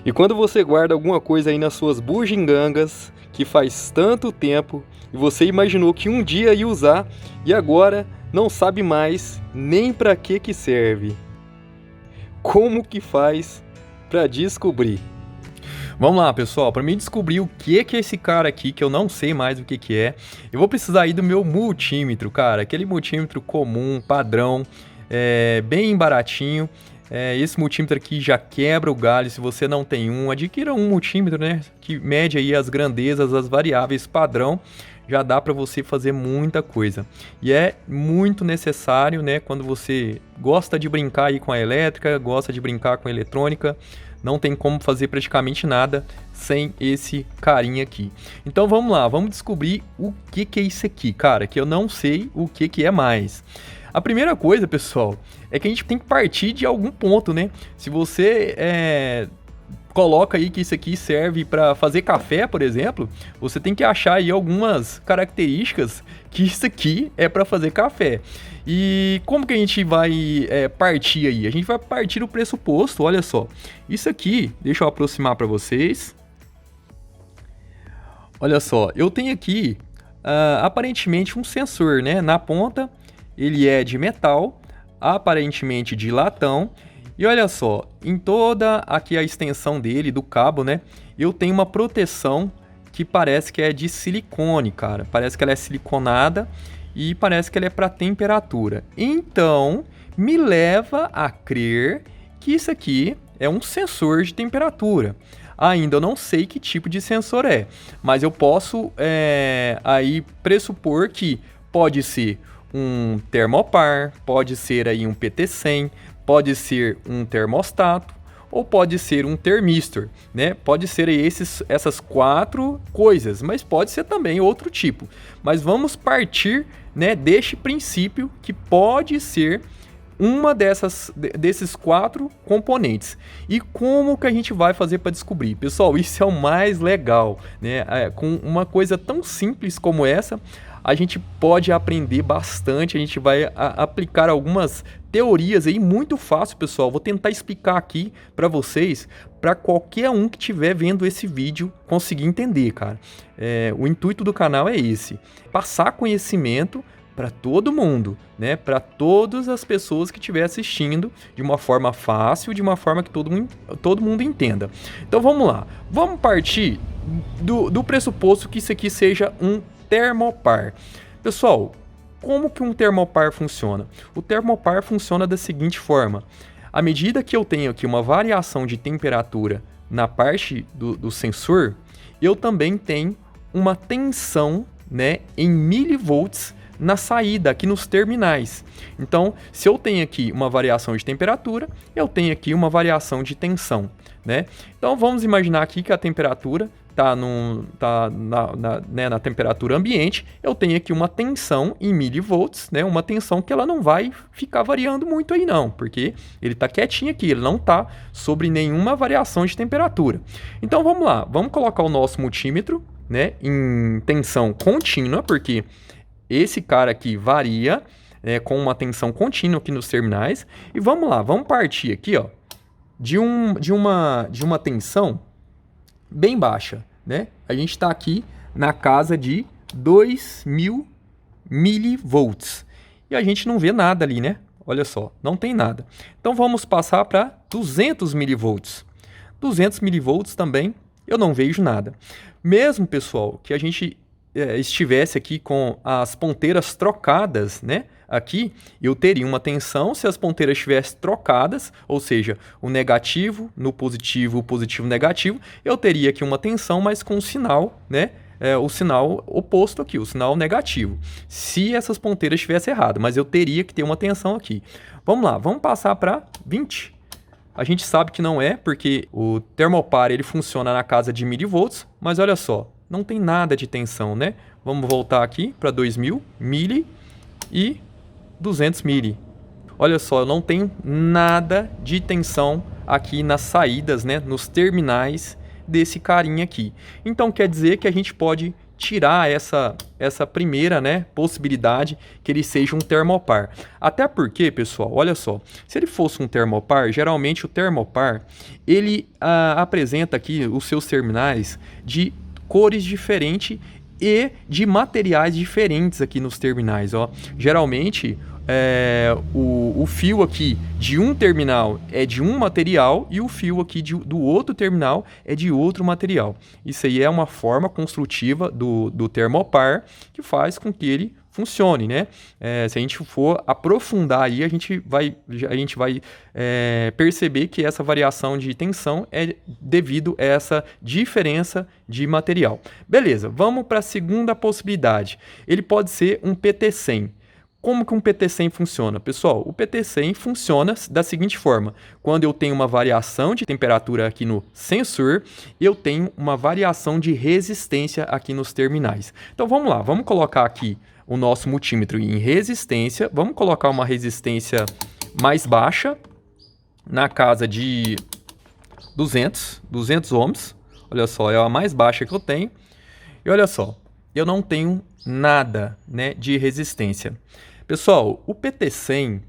E quando você guarda alguma coisa aí nas suas bugigangas, que faz tanto tempo, e você imaginou que um dia ia usar, e agora não sabe mais nem para que serve. Como que faz para descobrir? Vamos lá, pessoal, para mim descobrir o que é esse cara aqui, que eu não sei mais o que é, eu vou precisar aí do meu multímetro, cara, aquele multímetro comum, padrão, bem baratinho. Esse multímetro aqui já quebra o galho. Se você não tem um, adquira um multímetro, né, que mede aí as grandezas, as variáveis padrão. Já dá para você fazer muita coisa. E é muito necessário, né, quando você gosta de brincar aí com a elétrica, gosta de brincar com a eletrônica, não tem como fazer praticamente nada sem esse carinha aqui. Então vamos lá, vamos descobrir o que é isso aqui, cara, que eu não sei o que é mais. A primeira coisa, pessoal, é que a gente tem que partir de algum ponto, né? Se você coloca aí que isso aqui serve para fazer café, por exemplo, você tem que achar aí algumas características que isso aqui é para fazer café. E como que a gente vai partir aí? A gente vai partir do pressuposto, olha só. Isso aqui, deixa eu aproximar para vocês. Olha só, eu tenho aqui aparentemente um sensor, né? Na ponta, ele é de metal, aparentemente de latão. E olha só, em toda aqui a extensão dele, do cabo, né? Eu tenho uma proteção que parece que é de silicone, cara. Parece que ela é siliconada e parece que ela é para temperatura. Então, me leva a crer que isso aqui é um sensor de temperatura. Ainda eu não sei que tipo de sensor é, mas eu posso aí pressupor que pode ser um termopar, pode ser aí um PT100, pode ser um termostato ou pode ser um termistor, né? Pode ser aí essas quatro coisas, mas pode ser também outro tipo. Mas vamos partir, né, deste princípio que pode ser uma desses quatro componentes. E como que a gente vai fazer para descobrir? Pessoal, isso é o mais legal, né? Com uma coisa tão simples como essa, a gente pode aprender bastante, a gente vai aplicar algumas teorias aí muito fácil, pessoal. Vou tentar explicar aqui para vocês, para qualquer um que estiver vendo esse vídeo conseguir entender, cara. O intuito do canal é esse, passar conhecimento para todo mundo, né? Para todas as pessoas que estiver assistindo de uma forma fácil, de uma forma que todo mundo entenda. Então vamos lá, vamos partir do pressuposto que isso aqui seja um termopar. Pessoal, como que um termopar funciona? O termopar funciona da seguinte forma: à medida que eu tenho aqui uma variação de temperatura na parte do sensor, eu também tenho uma tensão, né, em milivolts na saída, aqui nos terminais. Então, se eu tenho aqui uma variação de temperatura, eu tenho aqui uma variação de tensão, né? Então, vamos imaginar aqui que a temperatura está na temperatura ambiente, eu tenho aqui uma tensão em milivolts, né? Uma tensão que ela não vai ficar variando muito aí não, porque ele está quietinho aqui, ele não está sobre nenhuma variação de temperatura. Então, vamos lá, vamos colocar o nosso multímetro, né, em tensão contínua, porque esse cara aqui varia com uma tensão contínua aqui nos terminais. E vamos lá, vamos partir aqui, ó, de uma tensão bem baixa, né? A gente está aqui na casa de 2000 milivolts. E a gente não vê nada ali, né? Olha só, não tem nada. Então vamos passar para 200 milivolts. 200 milivolts também eu não vejo nada. Mesmo, pessoal, que a gente estivesse aqui com as ponteiras trocadas, né? Aqui eu teria uma tensão se as ponteiras estivessem trocadas, ou seja, o negativo no positivo, o positivo negativo, eu teria aqui uma tensão, mas com o sinal, né? O sinal oposto aqui, o sinal negativo. Se essas ponteiras estivessem erradas, mas eu teria que ter uma tensão aqui. Vamos lá, vamos passar para 20. A gente sabe que não é, porque o termopar ele funciona na casa de milivolts, mas olha só, não tem nada de tensão, né? Vamos voltar aqui para 2000 mili e 200 mili. Olha só, eu não tenho nada de tensão aqui nas saídas, né? Nos terminais desse carinha aqui. Então quer dizer que a gente pode tirar essa primeira, né, possibilidade que ele seja um termopar. Até porque, pessoal, olha só, se ele fosse um termopar, geralmente o termopar, ele apresenta aqui os seus terminais de cores diferentes e de materiais diferentes aqui nos terminais, ó. Geralmente, o fio aqui de um terminal é de um material e o fio aqui do outro terminal é de outro material. Isso aí é uma forma construtiva do termopar que faz com que ele funcione, né? Se a gente for aprofundar aí, a gente vai perceber que essa variação de tensão é devido a essa diferença de material. Beleza, vamos para a segunda possibilidade. Ele pode ser um PT100. Como que um PT100 funciona? Pessoal, o PT100 funciona da seguinte forma. Quando eu tenho uma variação de temperatura aqui no sensor, eu tenho uma variação de resistência aqui nos terminais. Então vamos lá, vamos colocar aqui o nosso multímetro em resistência. Vamos colocar uma resistência mais baixa, na casa de 200 ohms. Olha só, é a mais baixa que eu tenho. E olha só, eu não tenho nada, né, de resistência. Pessoal, o PT100,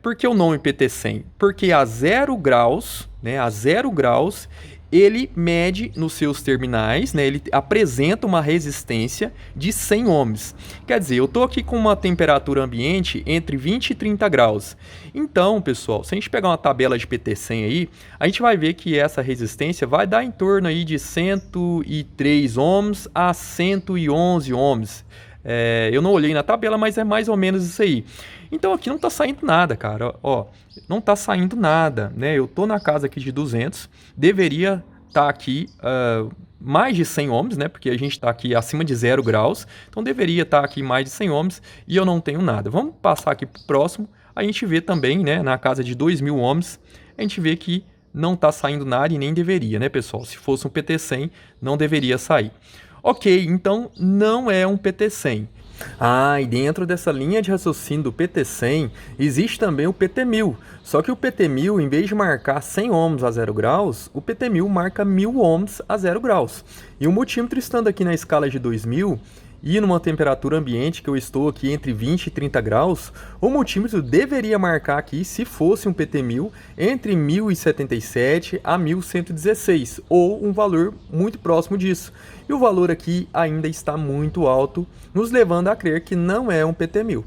por que o nome PT100? Porque a 0 graus, né, a 0 graus, ele mede nos seus terminais, né, ele apresenta uma resistência de 100 ohms. Quer dizer, eu estou aqui com uma temperatura ambiente entre 20 e 30 graus. Então, pessoal, se a gente pegar uma tabela de PT100 aí, a gente vai ver que essa resistência vai dar em torno aí de 103 ohms a 111 ohms. Eu não olhei na tabela, mas é mais ou menos isso aí. Então aqui não está saindo nada, cara. Ó, não está saindo nada, né? Eu tô na casa aqui de 200, deveria estar aqui mais de 100 ohms, né? Porque a gente está aqui acima de 0 graus, então deveria estar aqui mais de 100 ohms e eu não tenho nada. Vamos passar aqui para o próximo. A gente vê também, né? Na casa de 2000 ohms, a gente vê que não está saindo nada e nem deveria, né, pessoal? Se fosse um PT100, não deveria sair. Ok, então não é um PT100. E dentro dessa linha de raciocínio do PT100, existe também o PT1000. Só que o PT1000, em vez de marcar 100 ohms a 0 graus, o PT1000 marca 1000 ohms a 0 graus. E o multímetro estando aqui na escala de 2000 e numa temperatura ambiente que eu estou aqui entre 20 e 30 graus, o multímetro deveria marcar aqui, se fosse um PT1000, entre 1077 a 1116, ou um valor muito próximo disso. E o valor aqui ainda está muito alto, nos levando a crer que não é um PT1000.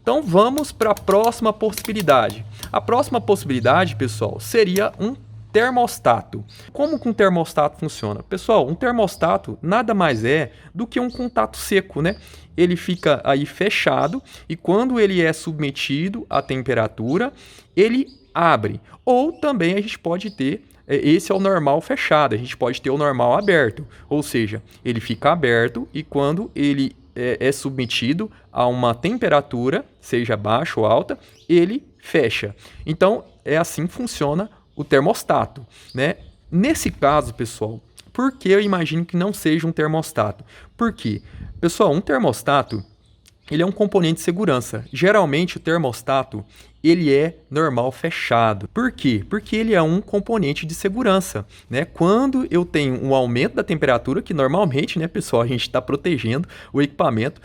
Então vamos para a próxima possibilidade. A próxima possibilidade, pessoal, seria um termostato. Como que um termostato funciona? Pessoal, um termostato nada mais é do que um contato seco, né? Ele fica aí fechado e quando ele é submetido à temperatura, ele abre. Ou também a gente pode ter, esse é o normal fechado, a gente pode ter o normal aberto. Ou seja, ele fica aberto e quando ele é submetido a uma temperatura, seja baixa ou alta, ele fecha. Então, é assim que funciona o termostato, né? Nesse caso, pessoal, por que eu imagino que não seja um termostato? Por quê? Pessoal, um termostato, ele é um componente de segurança. Geralmente, o termostato, ele é normal fechado. Por quê? Porque ele é um componente de segurança, né? Quando eu tenho um aumento da temperatura, que normalmente, né, pessoal, a gente está protegendo o equipamento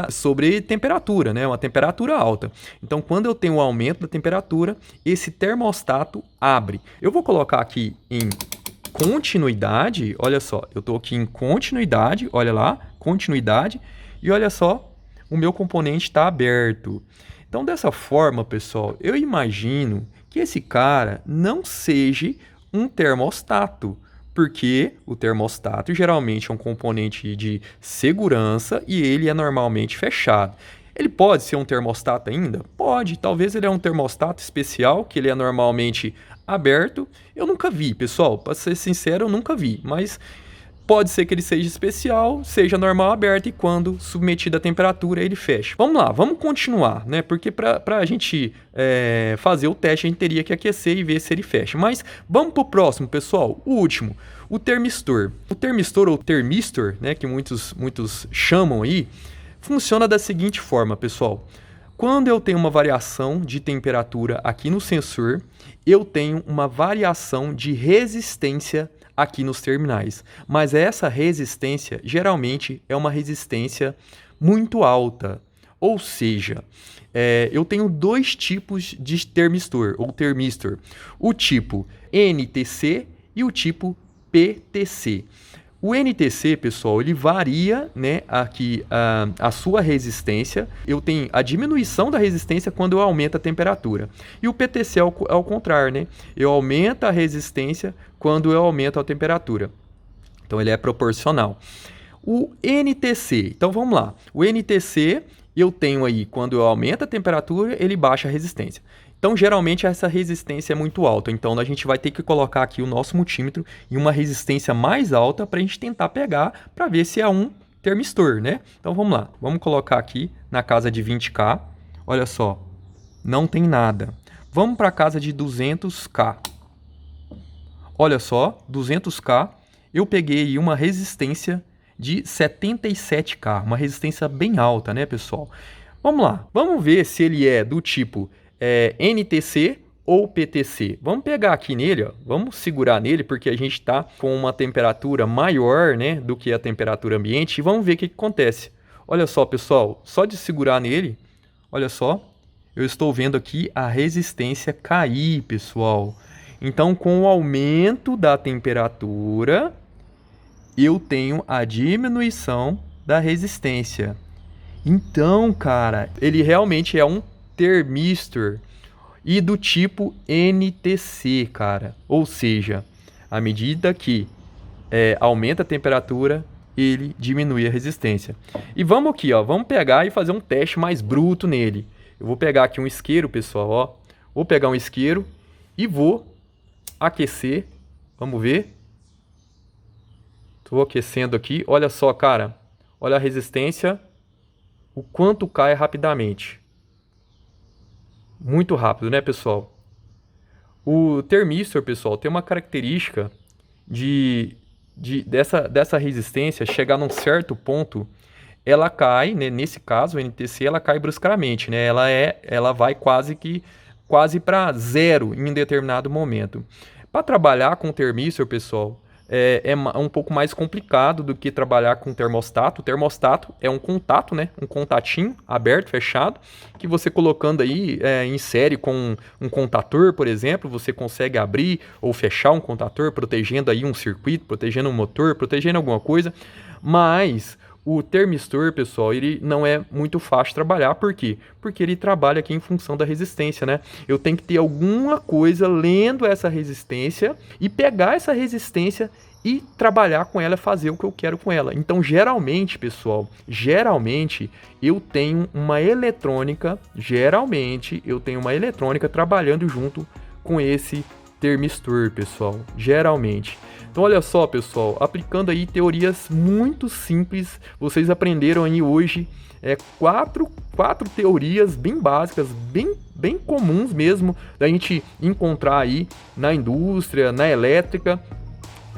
sobre temperatura, né? Uma temperatura alta. Então, quando eu tenho um aumento da temperatura, esse termostato abre. Eu vou colocar aqui em continuidade, olha só, eu estou aqui em continuidade, olha lá, continuidade, e olha só, o meu componente está aberto. Então, dessa forma, pessoal, eu imagino que esse cara não seja um termostato, porque o termostato geralmente é um componente de segurança e ele é normalmente fechado. Ele pode ser um termostato ainda? Pode, talvez ele é um termostato especial, que ele é normalmente aberto. Eu nunca vi, pessoal, para ser sincero, eu nunca vi, mas pode ser que ele seja especial, seja normal aberto e quando submetido à temperatura ele fecha. Vamos lá, vamos continuar, né? Porque para a gente fazer o teste a gente teria que aquecer e ver se ele fecha. Mas vamos para o próximo, pessoal, o último, o termistor. O termistor ou termistor, né, que muitos chamam aí, funciona da seguinte forma, pessoal. Quando eu tenho uma variação de temperatura aqui no sensor, eu tenho uma variação de resistência aqui nos terminais. Mas essa resistência geralmente é uma resistência muito alta. Ou seja, eu tenho dois tipos de termistor ou termistor. O tipo NTC e o tipo PTC. O NTC, pessoal, ele varia, né, aqui a sua resistência. Eu tenho a diminuição da resistência quando eu aumento a temperatura. E o PTC é ao contrário, né? Eu aumento a resistência quando eu aumento a temperatura. Então, ele é proporcional. O NTC, então vamos lá. O NTC, eu tenho aí, quando eu aumento a temperatura, ele baixa a resistência. Então, geralmente, essa resistência é muito alta. Então, a gente vai ter que colocar aqui o nosso multímetro em uma resistência mais alta para a gente tentar pegar para ver se é um termistor, né? Então, vamos lá. Vamos colocar aqui na casa de 20K. Olha só, não tem nada. Vamos para a casa de 200K. Olha só, 200K. Eu peguei uma resistência de 77K. Uma resistência bem alta, né, pessoal? Vamos lá. Vamos ver se ele é do tipo NTC ou PTC. Vamos pegar aqui nele, ó. Vamos segurar nele porque a gente está com uma temperatura maior, né, do que a temperatura ambiente e vamos ver o que acontece. Olha só, pessoal, só de segurar nele, olha só, eu estou vendo aqui a resistência cair, pessoal. Então, com o aumento da temperatura, eu tenho a diminuição da resistência. Então, cara, ele realmente é um termistor e do tipo NTC, cara. Ou seja, à medida que aumenta a temperatura, ele diminui a resistência. E vamos aqui, ó, vamos pegar e fazer um teste mais bruto nele. Eu vou pegar aqui um isqueiro, pessoal, ó. Vou pegar um isqueiro e vou aquecer. Vamos ver. Estou aquecendo aqui. Olha só, cara. Olha a resistência. O quanto cai rapidamente. Muito rápido, né, pessoal? O termistor, pessoal, tem uma característica dessa resistência chegar num certo ponto, ela cai, né, nesse caso, o NTC, ela cai bruscamente, né? Ela vai quase para zero em um determinado momento. Para trabalhar com termistor, pessoal, é um pouco mais complicado do que trabalhar com termostato. O termostato é um contato, né? Um contatinho aberto, fechado, que você colocando aí em série com um contator, por exemplo, você consegue abrir ou fechar um contator, protegendo aí um circuito, protegendo um motor, protegendo alguma coisa. Mas o termistor, pessoal, ele não é muito fácil de trabalhar. Por quê? Porque ele trabalha aqui em função da resistência, né? Eu tenho que ter alguma coisa lendo essa resistência e pegar essa resistência e trabalhar com ela, fazer o que eu quero com ela. Então, geralmente, pessoal, eu tenho uma eletrônica, trabalhando junto com esse termistor, pessoal, geralmente. Então, olha só, pessoal, aplicando aí teorias muito simples, vocês aprenderam aí hoje quatro teorias bem básicas, bem comuns mesmo, da gente encontrar aí na indústria, na elétrica,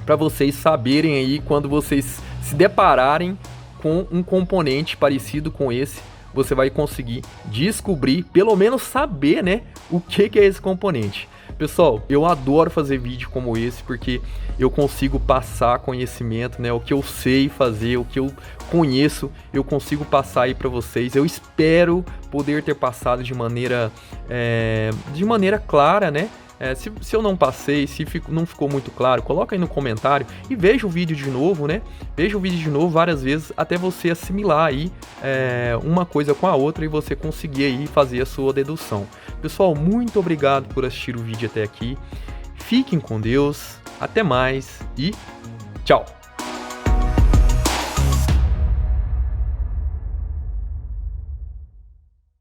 para vocês saberem aí quando vocês se depararem com um componente parecido com esse, você vai conseguir descobrir, pelo menos saber, né, o que é esse componente. Pessoal, eu adoro fazer vídeo como esse porque eu consigo passar conhecimento, né? O que eu sei fazer, o que eu conheço, eu consigo passar aí para vocês. Eu espero poder ter passado de maneira clara, né? Se eu não passei, não ficou muito claro, coloca aí no comentário e veja o vídeo de novo, né? Veja o vídeo de novo várias vezes até você assimilar aí uma coisa com a outra e você conseguir aí fazer a sua dedução. Pessoal, muito obrigado por assistir o vídeo até aqui. Fiquem com Deus, até mais e tchau!